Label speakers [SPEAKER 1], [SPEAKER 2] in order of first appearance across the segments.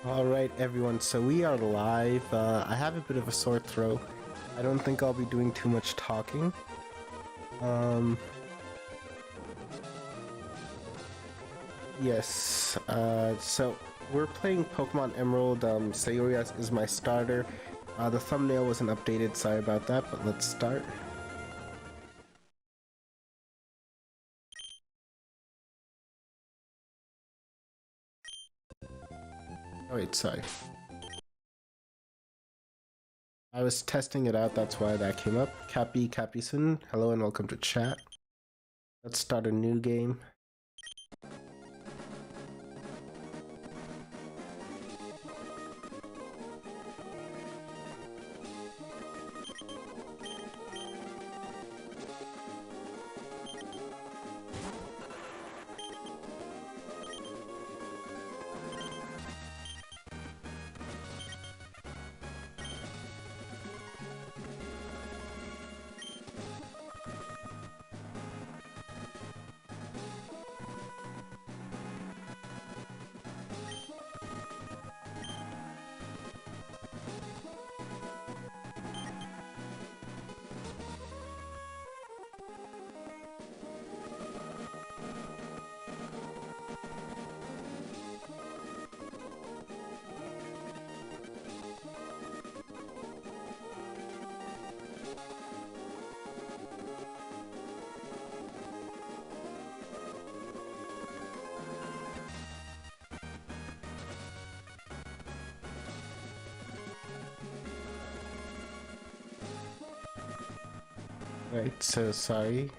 [SPEAKER 1] Alright everyone, so we are live. I have a bit of a sore throat. I don't think I'll be doing too much talking. Yes, so we're playing Pokemon Emerald. Sayori is my starter. The thumbnail wasn't updated, sorry about that, but let's start. Oh wait, sorry. I was testing it out, that's why that came up. Cappyson, hello and welcome to chat. Let's start a new game. Right, so sorry.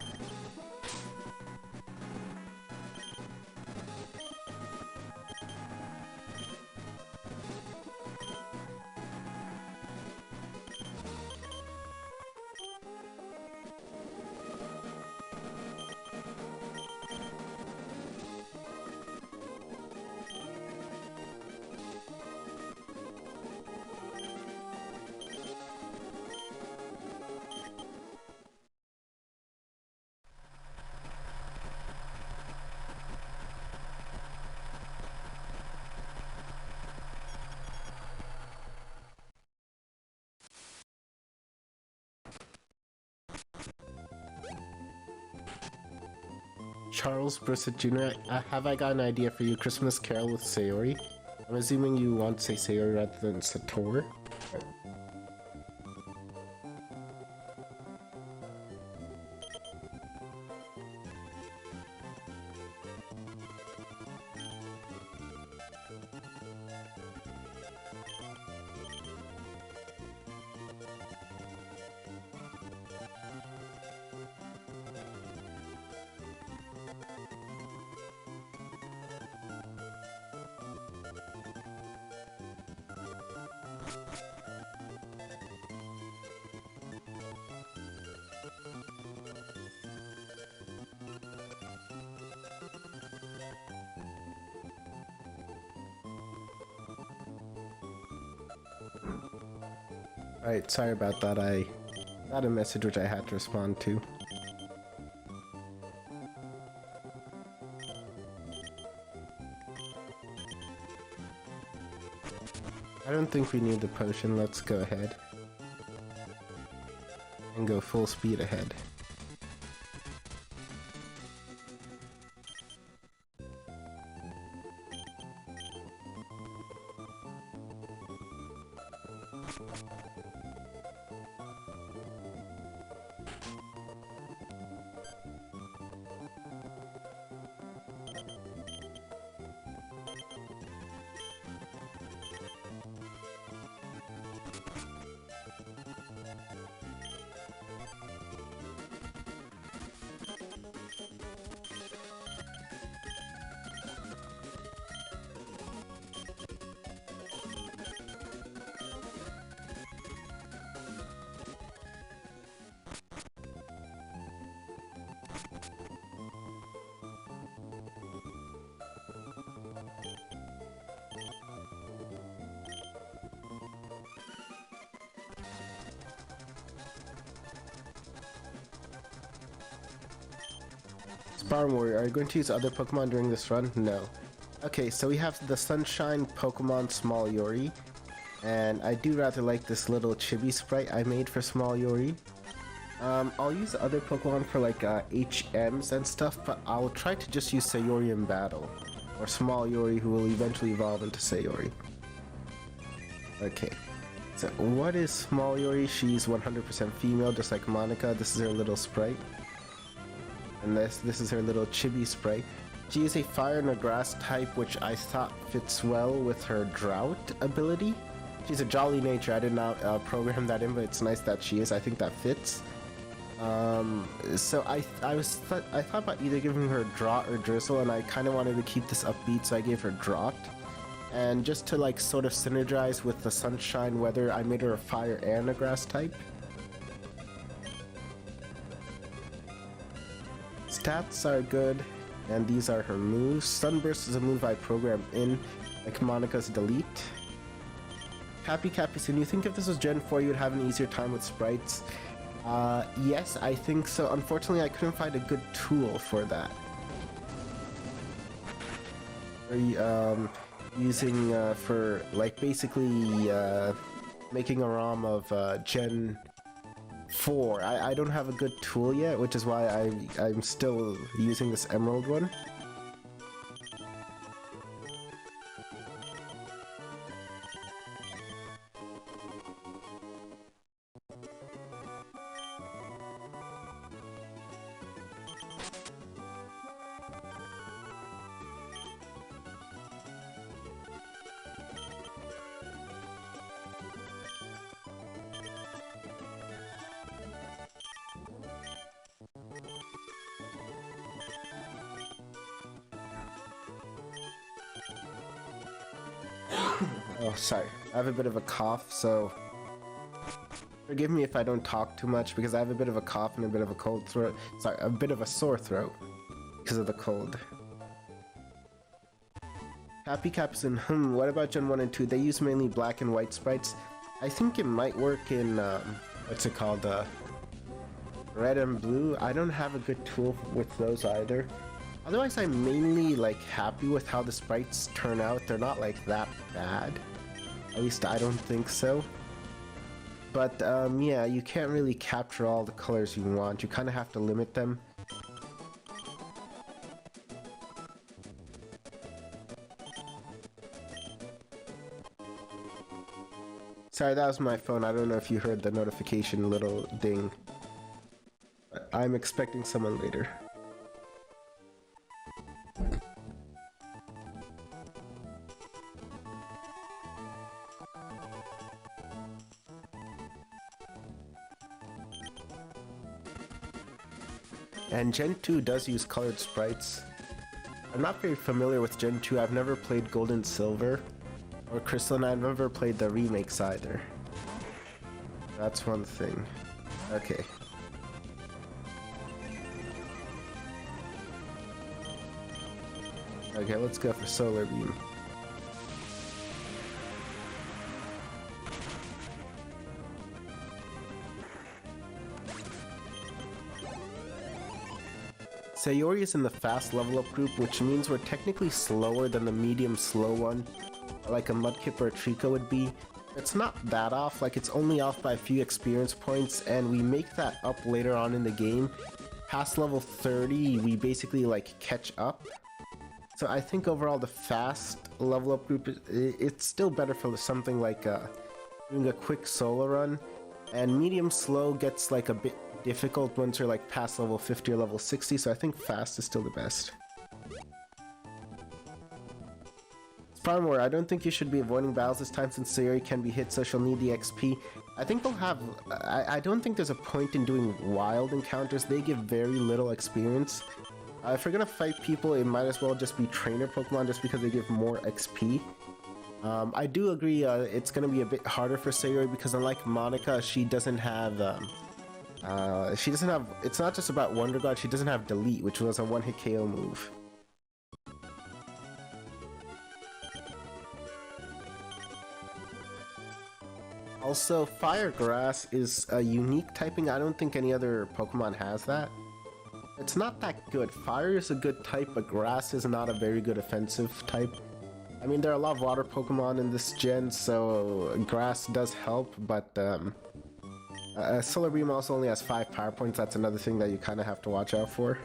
[SPEAKER 1] Charles Brissett Jr., have I got an idea for you? Christmas Carol with Sayori? I'm assuming you want to say Sayori rather than Sator. Alright, sorry about that. I got a message which I had to respond to. I don't think we need the potion. Let's go ahead and go full speed ahead. Sparm Warrior, are you going to use other Pokemon during this run? No. Okay, so we have the Sunshine Pokemon Small Yori, and I do rather like this little chibi sprite I made for Small Yori. I'll use other Pokemon for like HMs and stuff, but I'll try to just use Sayori in battle, or Small Yori, who will eventually evolve into Sayori. Okay, so what is Small Yori? She's 100% female, just like Monika. This is her little sprite. And this is her little chibi sprite. She is a fire and a grass type, which I thought fits well with her drought ability. She's a jolly nature. I did not program that in, but it's nice that she is. I think that fits. So I thought about either giving her Drought or Drizzle, and I kind of wanted to keep this upbeat, so I gave her Drought. And just to like sort of synergize with the sunshine weather, I made her a fire and a grass type. Stats are good, and these are her moves. Sunburst is a move I programmed in, like Monika's Delete. Happy Capucin, you think if this was Gen 4 you would have an easier time with sprites? Yes, I think so. Unfortunately, I couldn't find a good tool for that. Using for like basically making a ROM of Gen 4. I don't have a good tool yet, which is why I'm still using this Emerald one. Oh, sorry. I have a bit of a cough, so forgive me if I don't talk too much, because I have a bit of a cough and a bit of a cold throat. Sorry, a bit of a sore throat because of the cold. Happy Capucin, what about Gen 1 and 2? They use mainly black and white sprites. I think it might work in, what's it called, red and blue. I don't have a good tool with those either. Otherwise, I'm mainly, like, happy with how the sprites turn out. They're not, like, that bad. At least I don't think so. But, yeah, you can't really capture all the colors you want. You kind of have to limit them. Sorry, that was my phone. I don't know if you heard the notification little ding. But I'm expecting someone later. And Gen 2 does use colored sprites. I'm not very familiar with Gen 2. I've never played Gold and Silver or Crystal, and I've never played the remakes either. That's one thing. Okay. Okay, let's go for Solar Beam. Sayori is in the fast level up group, which means we're technically slower than the medium slow one, like a Mudkip or a Trico would be. It's not that off, like it's only off by a few experience points, and we make that up later on in the game. Past level 30, we basically like catch up. So I think overall the fast level up group, it's still better for something like doing a quick solo run, and medium slow gets like a bit difficult once you're like past level 50 or level 60, so I think fast is still the best. Farmware, I don't think you should be avoiding battles this time since Sayori can be hit, so she'll need the XP. I think we'll have... I don't think there's a point in doing wild encounters. They give very little experience. If we're gonna fight people, it might as well just be trainer Pokemon just because they give more XP. I do agree it's gonna be a bit harder for Sayori because unlike Monika, she doesn't have... it's not just about Wonder Guard, she doesn't have Delete, which was a one-hit KO move. Also, Fire Grass is a unique typing. I don't think any other Pokemon has that. It's not that good. Fire is a good type, but grass is not a very good offensive type. I mean, there are a lot of water Pokemon in this gen, so grass does help, but Solar Beam also only has 5 power points. That's another thing that you kind of have to watch out for.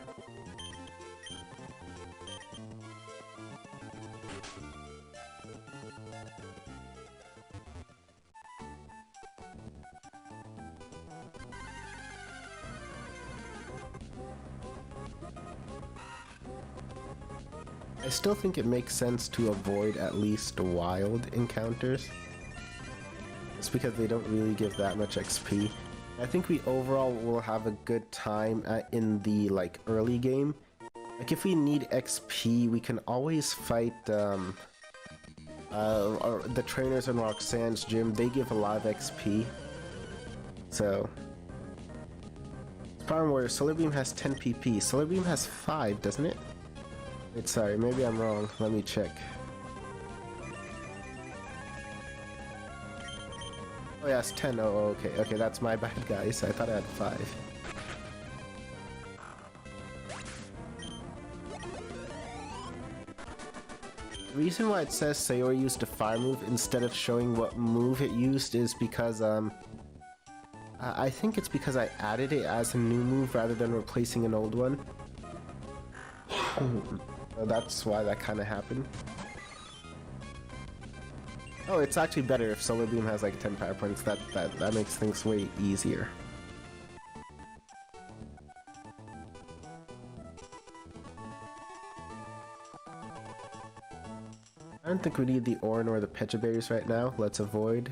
[SPEAKER 1] I still think it makes sense to avoid at least wild encounters. It's because they don't really give that much XP. I think we overall will have a good time in the like early game. Like if we need XP, we can always fight the trainers in Roxanne's gym. They give a lot of XP. So Power Warrior, Solar Beam has 10 PP. Solar Beam has 5, doesn't it? Wait, sorry, maybe I'm wrong. Let me check. Oh yeah, it's 10. Oh, okay. Okay, that's my bad, guys. I thought I had 5. The reason why it says Sayori used a fire move instead of showing what move it used is because, I think it's because I added it as a new move rather than replacing an old one. So that's why that kind of happened. Oh, it's actually better if Solar Beam has like 10 power points. That makes things way easier. I don't think we need the Oran or the Pecha Berries right now. Let's avoid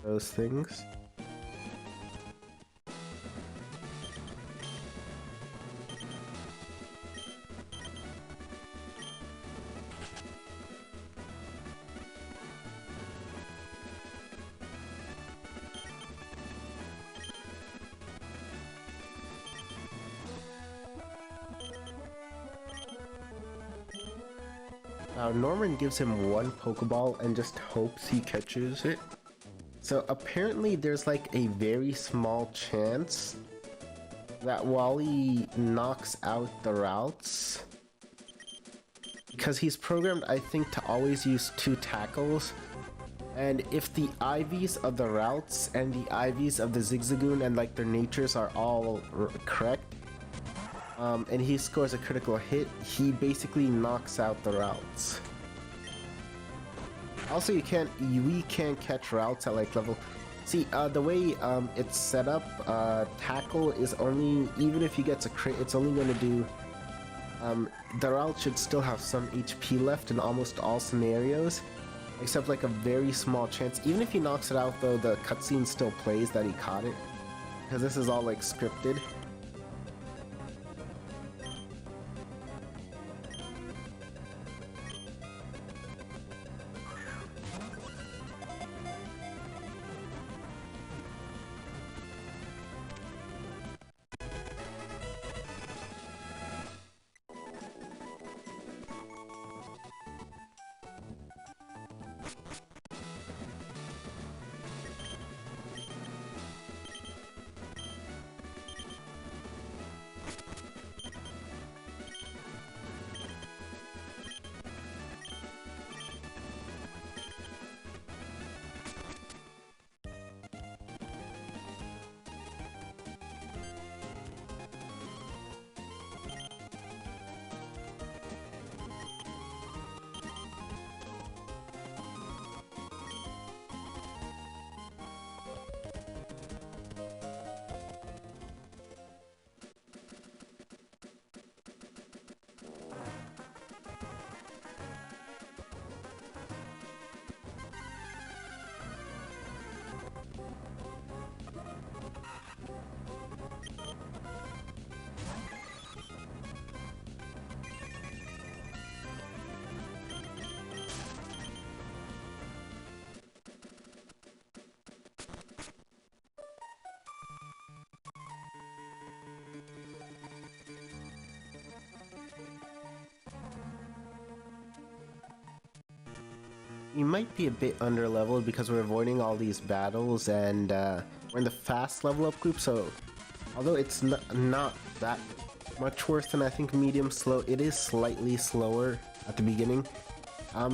[SPEAKER 1] those things. Norman gives him 1 Pokeball and just hopes he catches it. So apparently there's like a very small chance that Wally knocks out the routes. Because he's programmed, I think, to always use 2 tackles. And if the IVs of the routes and the IVs of the Zigzagoon and like their natures are all correct, and he scores a critical hit, he basically knocks out the routes. Also, we can't catch routes at like level. See, the way it's set up, tackle is only, even if he gets a crit, it's only going to do. The route should still have some HP left in almost all scenarios, except like a very small chance. Even if he knocks it out, though, the cutscene still plays that he caught it, because this is all like scripted. You might be a bit under-leveled because we're avoiding all these battles, and we're in the fast level-up group, so although it's not that much worse than I think medium slow. It is slightly slower at the beginning.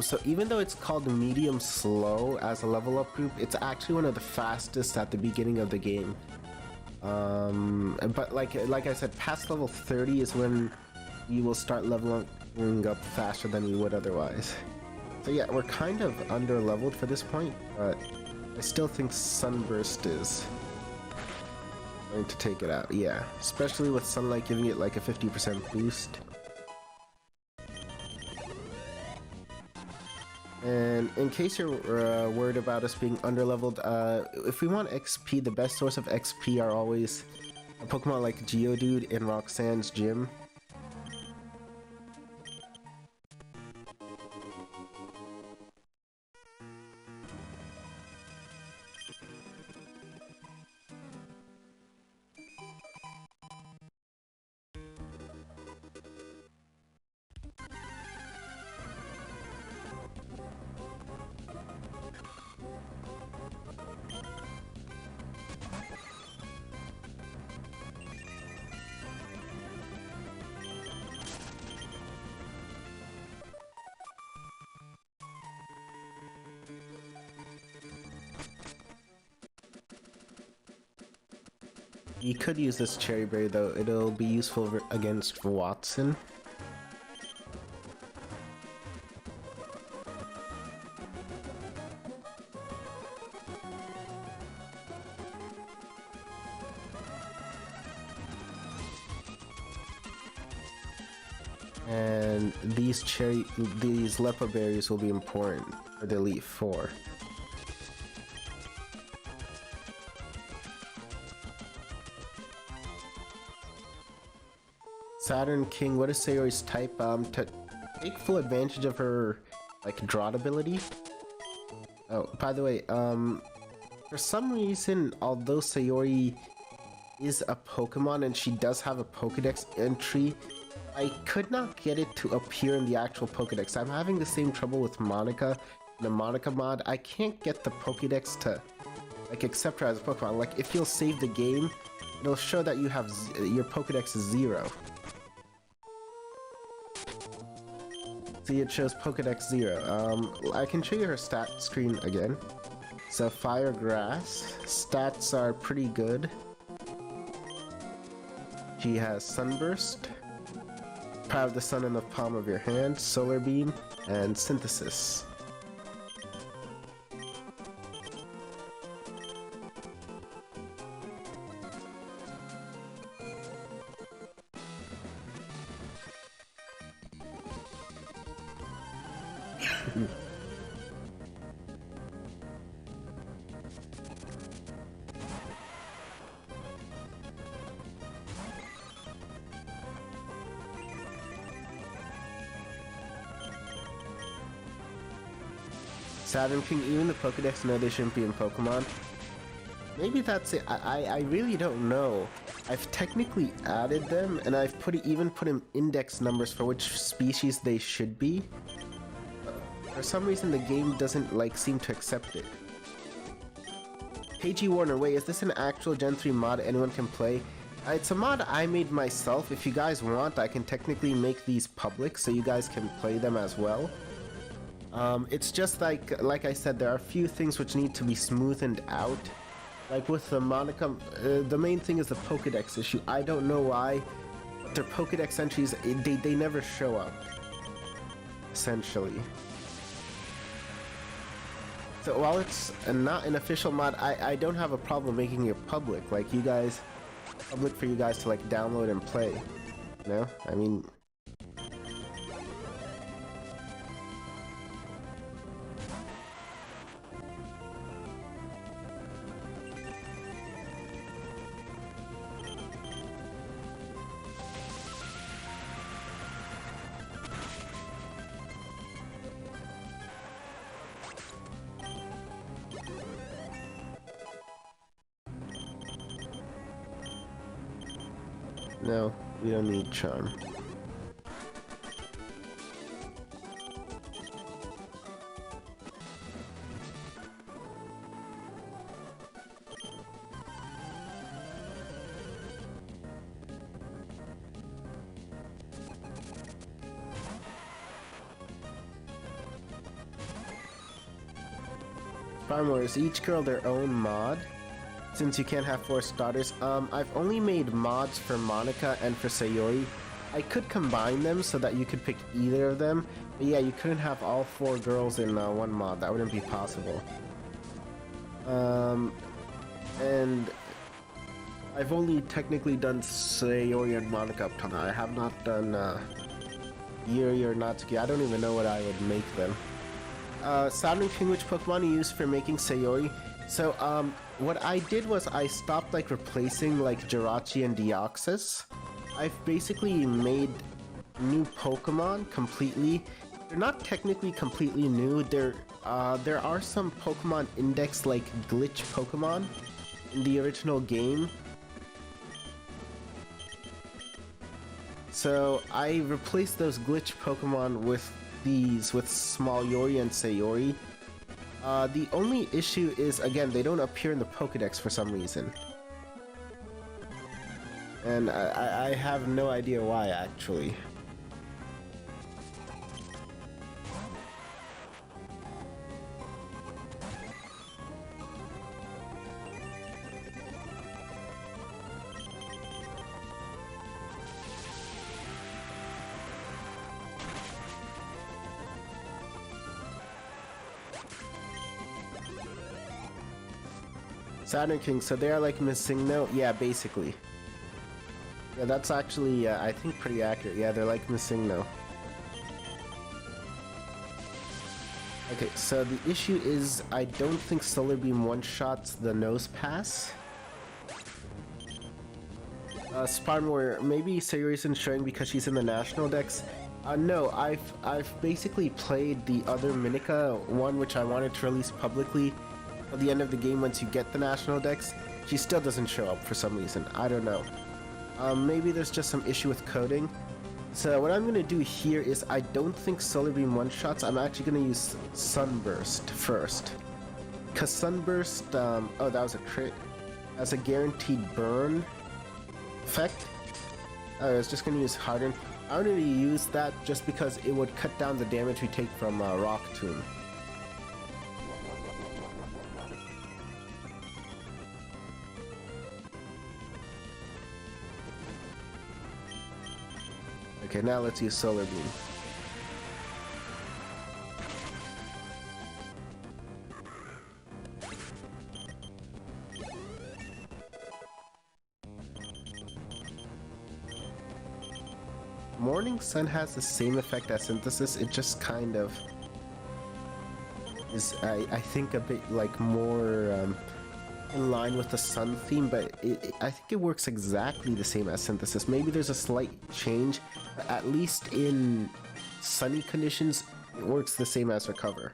[SPEAKER 1] So even though it's called medium slow as a level up group, it's actually one of the fastest at the beginning of the game. But like I said, past level 30 is when you will start leveling up faster than we would otherwise. So yeah, we're kind of under leveled for this point, but I still think Sunburst is going to take it out. Yeah, especially with Sunlight giving it like a 50% boost. And in case you're worried about us being underleveled, if we want XP, the best source of XP are always a Pokemon like Geodude in Roxanne's gym. You could use this Cherry Berry though, it'll be useful against Watson. And these Lepa Berries will be important for the Elite Four. Saturn King, what is Sayori's type? To take full advantage of her, like, drought ability. Oh, by the way, for some reason, although Sayori is a Pokemon and she does have a Pokedex entry, I could not get it to appear in the actual Pokedex. I'm having the same trouble with Monika in the Monika mod. I can't get the Pokedex to, like, accept her as a Pokemon. Like, if you'll save the game, it'll show that you have your Pokedex is 0. See, it shows Pokedex 0. I can show you her stat screen again. So, Fire Grass. Stats are pretty good. She has Sunburst, Power of the Sun in the palm of your hand, Solar Beam, and Synthesis. Saturn King, even the Pokedex know they shouldn't be in Pokemon. Maybe that's it. I really don't know. I've technically added them, and I've even put in index numbers for which species they should be. But for some reason, the game doesn't seem to accept it. KG Warner, wait, is this an actual Gen 3 mod anyone can play? It's a mod I made myself. If you guys want, I can technically make these public so you guys can play them as well. It's just like I said, there are a few things which need to be smoothened out. Like with the Monika, the main thing is the Pokedex issue. I don't know why, but their Pokedex entries, they never show up, essentially. So while it's not an official mod, I don't have a problem making it public, public for you guys to download and play, you know? I mean... No, we don't need Charm. Farmore, is each girl their own mod? Since you can't have 4 starters. I've only made mods for Monika and for Sayori. I could combine them so that you could pick either of them. But yeah, you couldn't have all 4 girls in one mod. That wouldn't be possible. And I've only technically done Sayori and Monika up till now. I have not done Yuri or Natsuki. I don't even know what I would make them. Saturn King, which Pokemon you use for making Sayori? So, what I did was I stopped, like, replacing, like, Jirachi and Deoxys. I've basically made new Pokemon completely. They're not technically completely new. There are some Pokemon index, like, glitch Pokemon in the original game. So, I replaced those glitch Pokemon with Small Yori and Sayori. The only issue is, again, they don't appear in the Pokedex for some reason. And I have no idea why, actually. Saturn King, so they are like missing no? Yeah, basically. Yeah, that's actually, I think, pretty accurate. Yeah, they're like missing no. Okay, so the issue is, I don't think Solar Beam one-shots the Nose Pass. Sparmore, maybe Sayori isn't showing because she's in the National Dex. No, I've basically played the other Monika one, which I wanted to release publicly. At the end of the game, once you get the National Dex, she still doesn't show up for some reason. I don't know. Maybe there's just some issue with coding. So what I'm gonna do here is I don't think Solar Beam one-shots. I'm actually gonna use Sunburst first. Cause Sunburst, oh, that was a crit. As a guaranteed burn effect. I was just gonna use Harden. I'm gonna use that just because it would cut down the damage we take from Rock Tomb. Okay, now let's use Solar Beam. Morning Sun has the same effect as Synthesis, it just kind of is, I think, a bit like more in line with the Sun theme, but I think it works exactly the same as Synthesis. Maybe there's a slight change, but at least in sunny conditions, it works the same as Recover.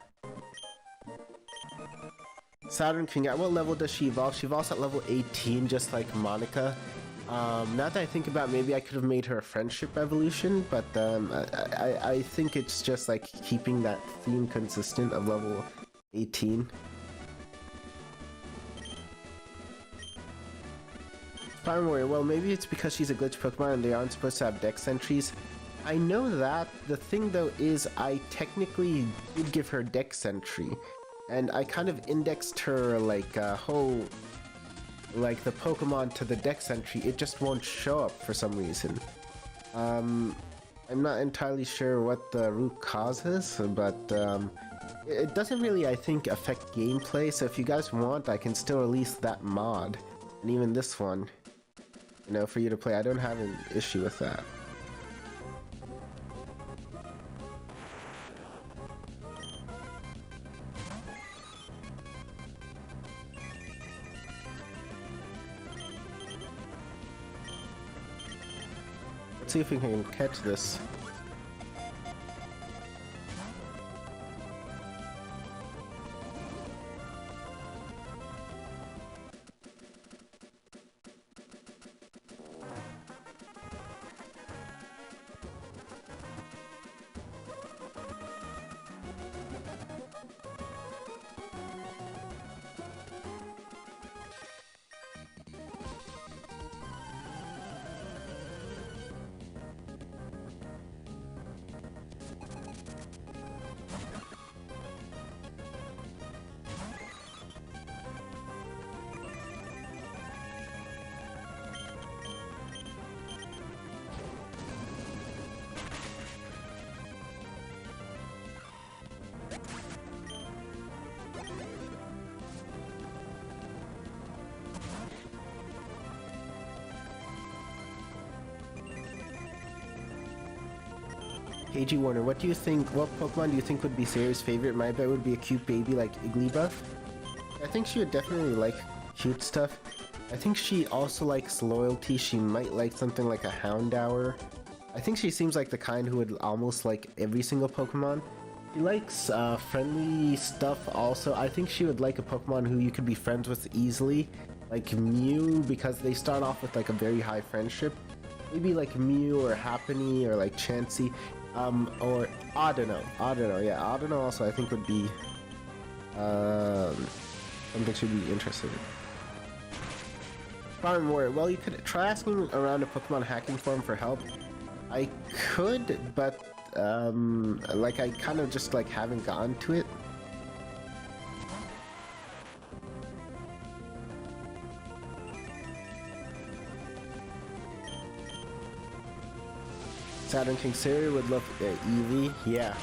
[SPEAKER 1] Saturn King, at what level does she evolve? She evolves at level 18, just like Monika. Now that I think about it, maybe I could have made her a Friendship evolution, but I think it's just like keeping that theme consistent of level 18. Fire Warrior, well, maybe it's because she's a glitch Pokemon and they aren't supposed to have Dex entries. I know that. The thing, though, is I technically did give her Dex entry. And I kind of indexed her, like, like, the Pokemon to the Dex entry. It just won't show up for some reason. I'm not entirely sure what the root cause is, but, it doesn't really, I think, affect gameplay. So if you guys want, I can still release that mod. And even this one. You know, for you to play. I don't have an issue with that. Let's see if we can catch this. KG Warner, what do you think, what Pokemon do you think would be Sayori's favorite? My bet would be a cute baby like Igglybuff. I think she would definitely like cute stuff. I think she also likes loyalty. She might like something like a Houndour. I think she seems like the kind who would almost like every single Pokemon. She likes friendly stuff also. I think she would like a Pokemon who you could be friends with easily, like Mew, because they start off with like a very high friendship. Maybe like Mew or Happiny or like Chansey, or Audino, yeah, Audino also I think would be something she'd be interested in. Farm Warrior, well, you could try asking around a Pokemon hacking forum for help. I could, but like I kind of just like haven't gotten to it. Saturn King Sayori would love Eevee, yeah.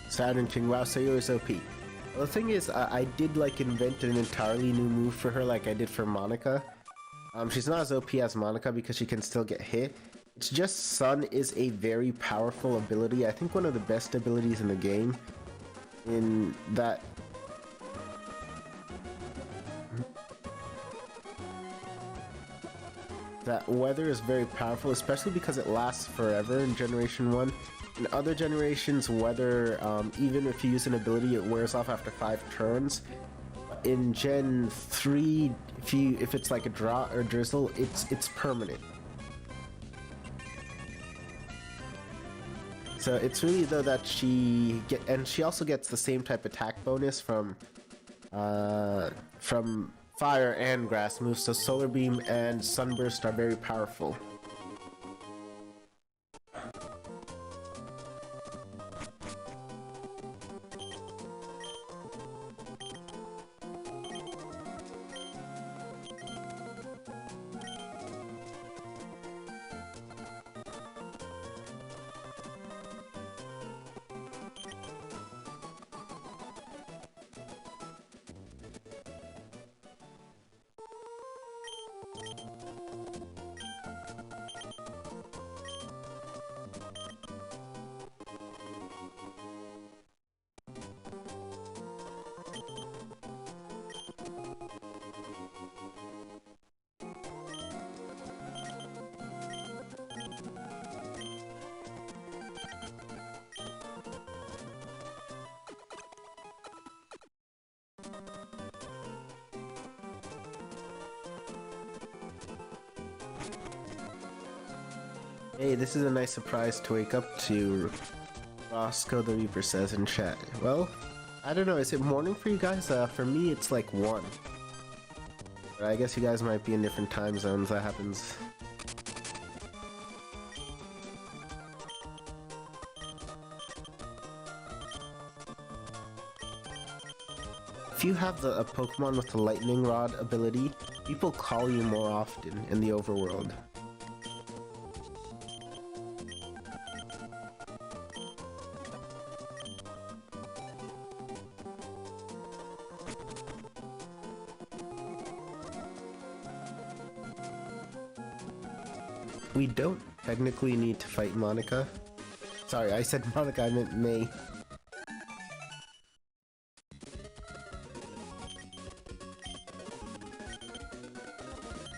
[SPEAKER 1] Saturn King, wow, Sayori's OP. Well, the thing is, I did like invent an entirely new move for her like I did for Monika. She's not as OP as Monika because she can still get hit. It's just Sun is a very powerful ability. I think one of the best abilities in the game. In that... that weather is very powerful, especially because it lasts forever in Generation 1. In other generations, weather, even if you use an ability, it wears off after 5 turns. In Gen 3, if it's like a drought or drizzle, it's permanent. So it's really though that she also gets the same type of attack bonus from fire and grass moves. So Solar Beam and Sunburst are very powerful. Hey, this is a nice surprise to wake up to. Roscoe the Reaper says in chat. Well, I don't know, is it morning for you guys? For me, it's like 1. But I guess you guys might be in different time zones, that happens. if you have a Pokemon with the Lightning Rod ability, people call you more often in the overworld. We don't technically need to fight Monika. Sorry, I said Monika, I meant May.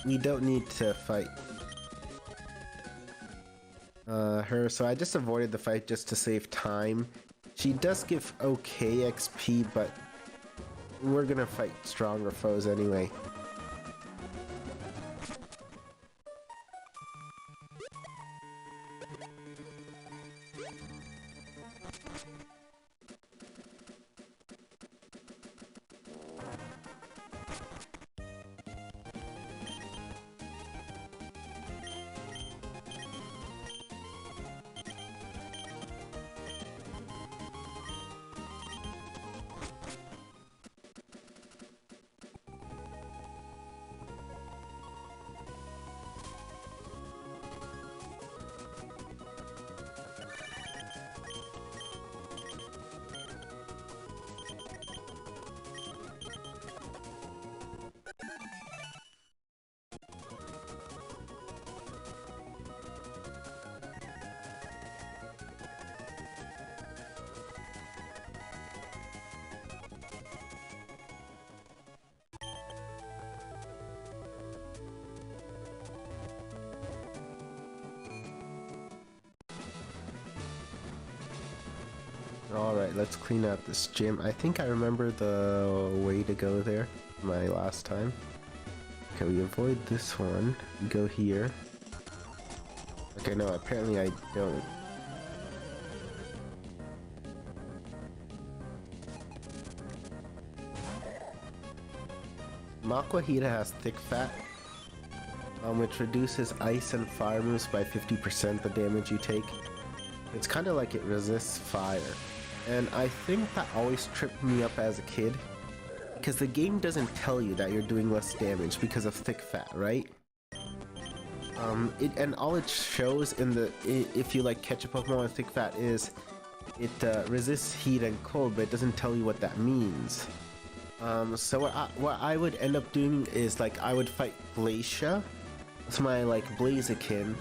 [SPEAKER 1] We don't need to fight her, so I just avoided the fight just to save time. She does give okay XP, but we're gonna fight stronger foes anyway. Alright, let's clean out this gym. I think I remember the way to go there my last time. Okay, we avoid this one. We go here. Okay, no, apparently I don't. Maquahita has thick fat, which reduces ice and fire moves by 50% the damage you take. It's kind of like it resists fire. And I think that always tripped me up as a kid, because the game doesn't tell you that you're doing less damage because of thick fat, right? And all it shows in the if you like catch a Pokemon with thick fat is it resists heat and cold, but it doesn't tell you what that means. So what I would end up doing is like I would fight Glacia with my like Blaziken.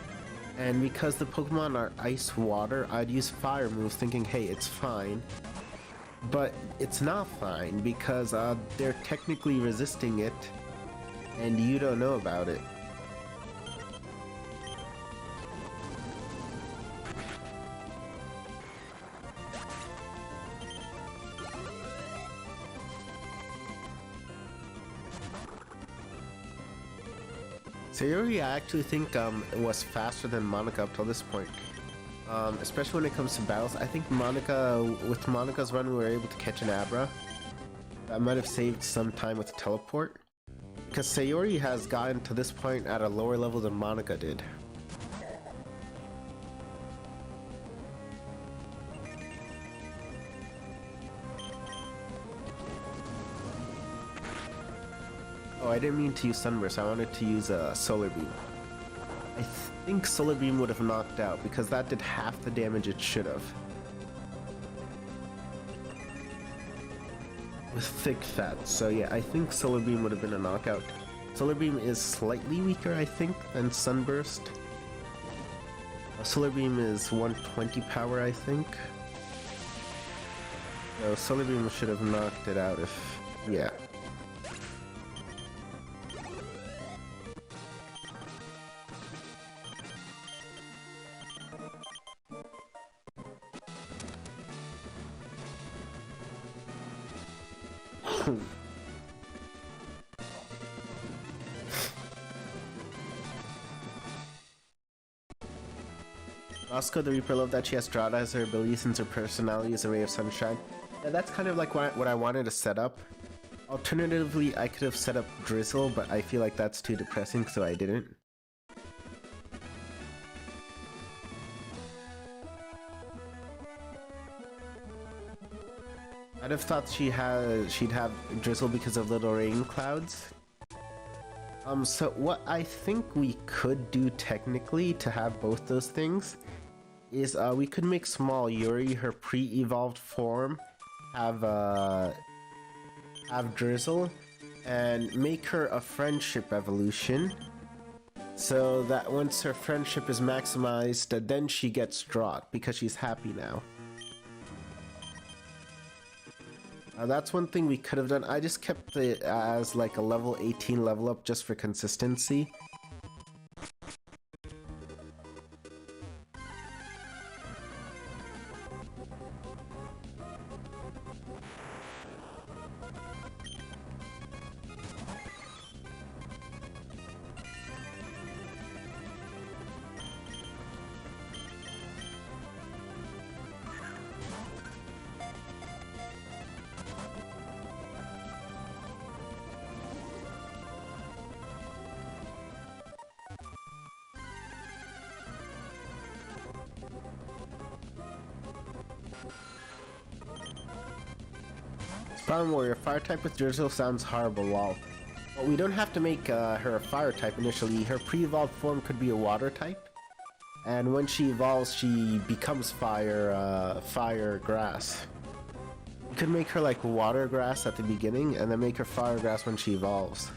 [SPEAKER 1] And because the Pokemon are ice water, I'd use fire moves thinking, hey, it's fine. But it's not fine because they're technically resisting it and you don't know about it. Sayori, I actually think was faster than Monika up till this point. Especially when it comes to battles. I think with Monika's run, we were able to catch an Abra. That might have saved some time with the teleport. Because Sayori has gotten to this point at a lower level than Monika did. Oh, I didn't mean to use Sunburst, I wanted to use Solar Beam. I think Solar Beam would have knocked out, because that did half the damage it should have. With thick fat, so yeah, I think Solar Beam would have been a knockout. Solar Beam is slightly weaker, I think, than Sunburst. Solar Beam is 120 power, I think. So Solar Beam should have knocked it out if... yeah. Roscoe the Reaper, love that she has Strata as her ability since her personality is a ray of sunshine. Yeah, that's kind of like what I wanted to set up. Alternatively, I could have set up Drizzle, but I feel like that's too depressing, so I didn't. I'd have thought she'd have drizzle because of little rain clouds. So what I think we could do technically to have both those things is we could make small Yuri, her pre-evolved form, have drizzle, and make her a friendship evolution, so that once her friendship is maximized, then she gets drought because she's happy now. That's one thing we could have done. I just kept it as like a level 18 level up just for consistency. Spawn Warrior, fire type with drizzle sounds horrible, lol. Well, we don't have to make her a fire type initially. Her pre-evolved form could be a water type. And when she evolves, she becomes fire grass. You could make her like water grass at the beginning, and then make her fire grass when she evolves.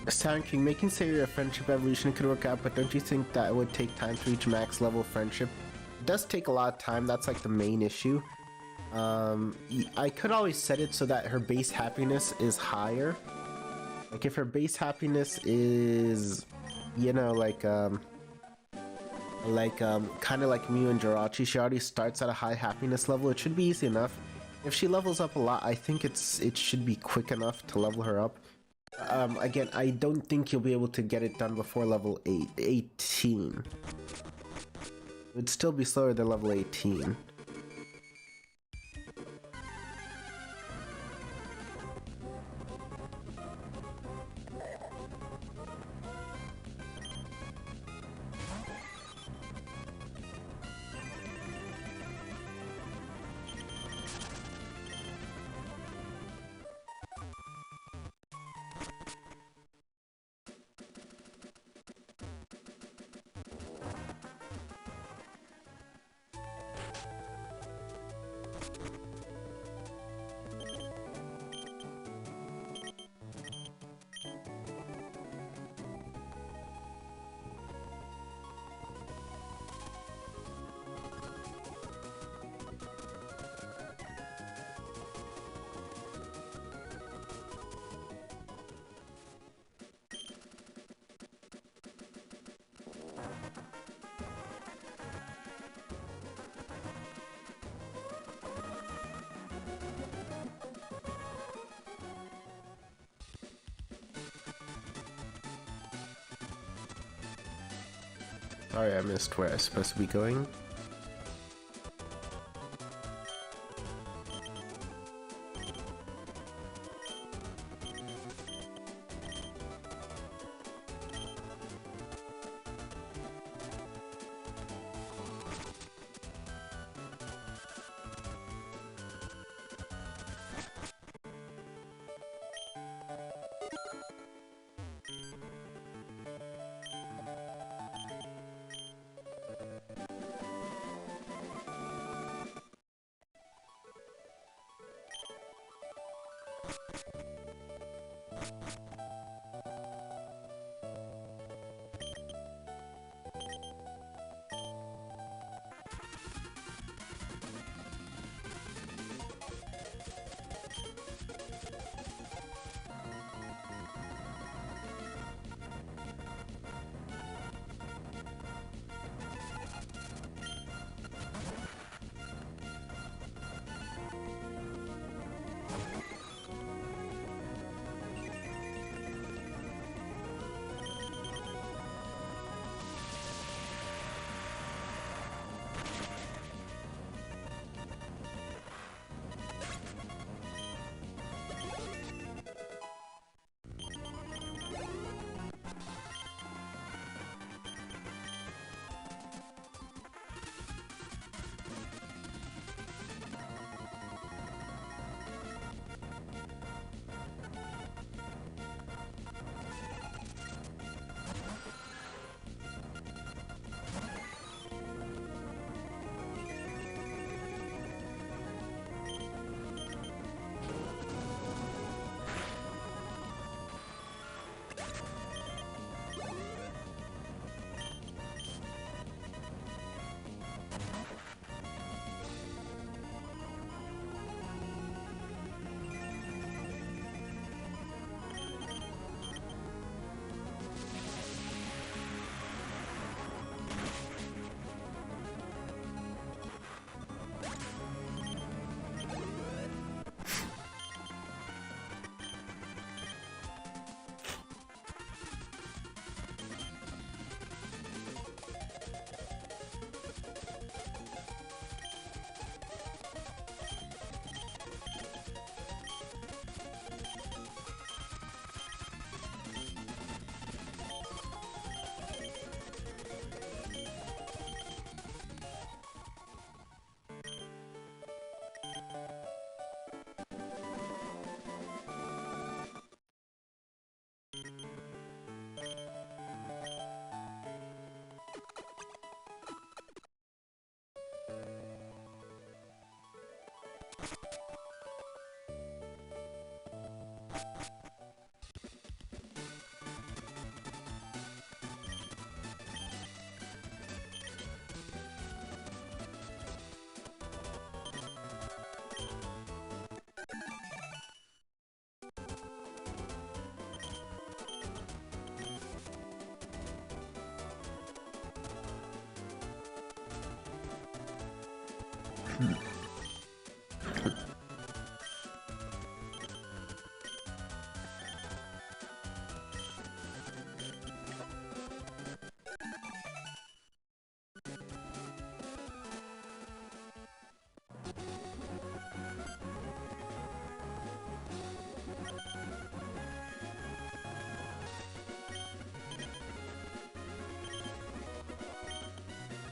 [SPEAKER 1] Sound King, making Sayori a friendship evolution could work out, but don't you think that it would take time to reach max level friendship? It does take a lot of time, that's like the main issue. I could always set it so that her base happiness is higher. Like if her base happiness is, you know, kind of like Mew and Jirachi, she already starts at a high happiness level, it should be easy enough. If she levels up a lot, I think it should be quick enough to level her up. Again, I don't think you'll be able to get it done before level 18. It would still be slower than level 18. Sorry, I missed where I was supposed to be going.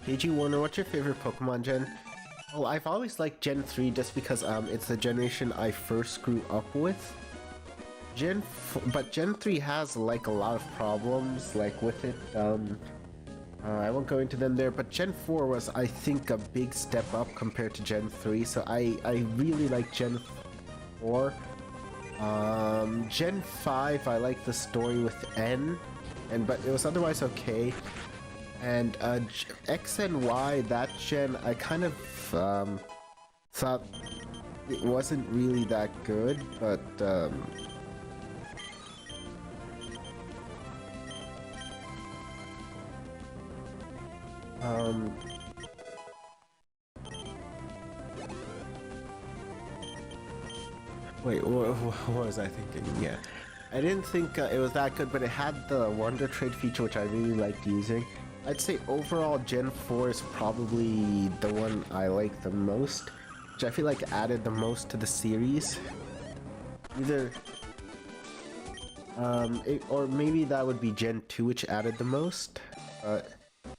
[SPEAKER 1] KG Warner, what's your favorite Pokemon gen? Oh, I've always liked Gen 3 just because it's the generation I first grew up with. But Gen 3 has like a lot of problems like with it. I won't go into them there, but Gen 4 was, I think, a big step up compared to Gen 3, so I really like Gen 4. Gen 5, I like the story with N, but it was otherwise okay. And X and Y, that gen, I kind of thought it wasn't really that good, but wait, what was I thinking? Yeah, I didn't think it was that good, but it had the Wonder Trade feature, which I really liked using. I'd say overall Gen 4 is probably the one I like the most, which I feel like added the most to the series. Either or maybe that would be Gen 2, which added the most, but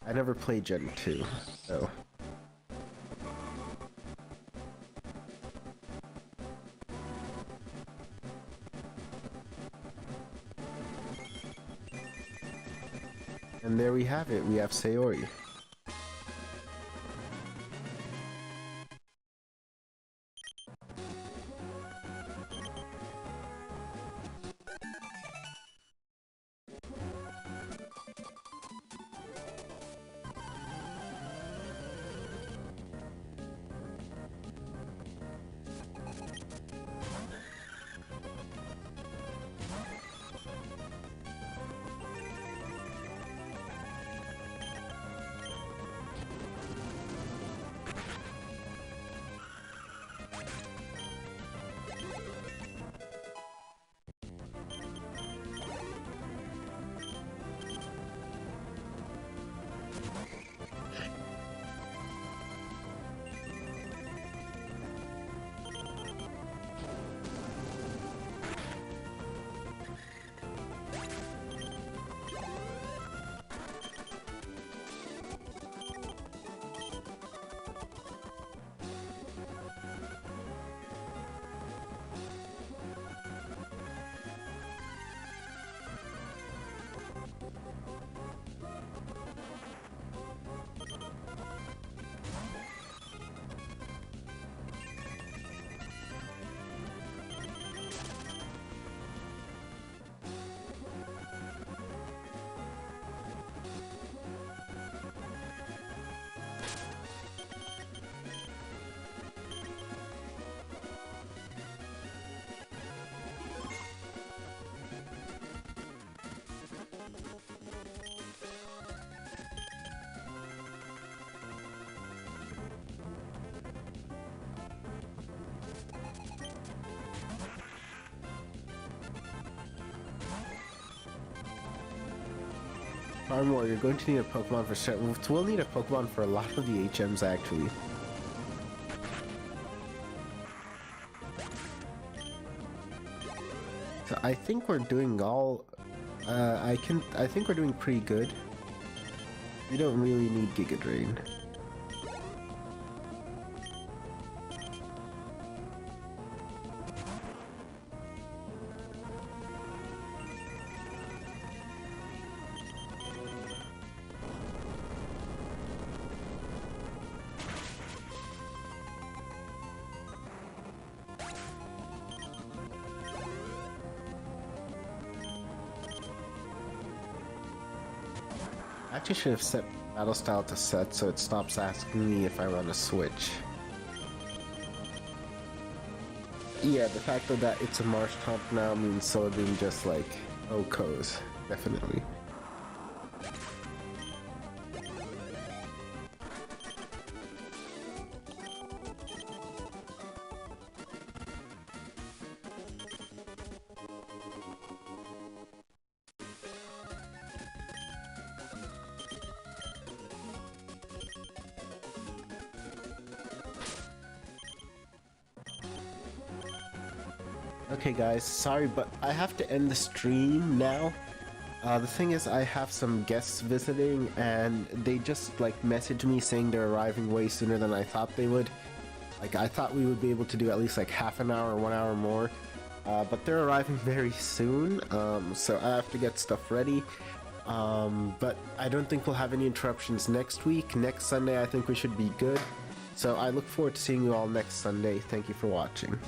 [SPEAKER 1] I never played Gen 2, so. And there we have it, we have Sayori. Farmore, you're going to need a Pokemon for sure. We'll need a Pokemon for a lot of the HMs actually. So I think we're doing all. I think we're doing pretty good. We don't really need Giga Drain. I actually should have set Battle Style to set so it stops asking me if I run a switch. Yeah, the fact that it's a Marsh Tomp now means Soladin just like OHKOs, definitely. Okay guys, sorry but I have to end the stream now. The thing is I have some guests visiting and they just like messaged me saying they're arriving way sooner than I thought they would. Like I thought we would be able to do at least like half an hour or 1 hour more. But they're arriving very soon, so I have to get stuff ready. But I don't think we'll have any interruptions next week. Next Sunday I think we should be good. So I look forward to seeing you all next Sunday. Thank you for watching.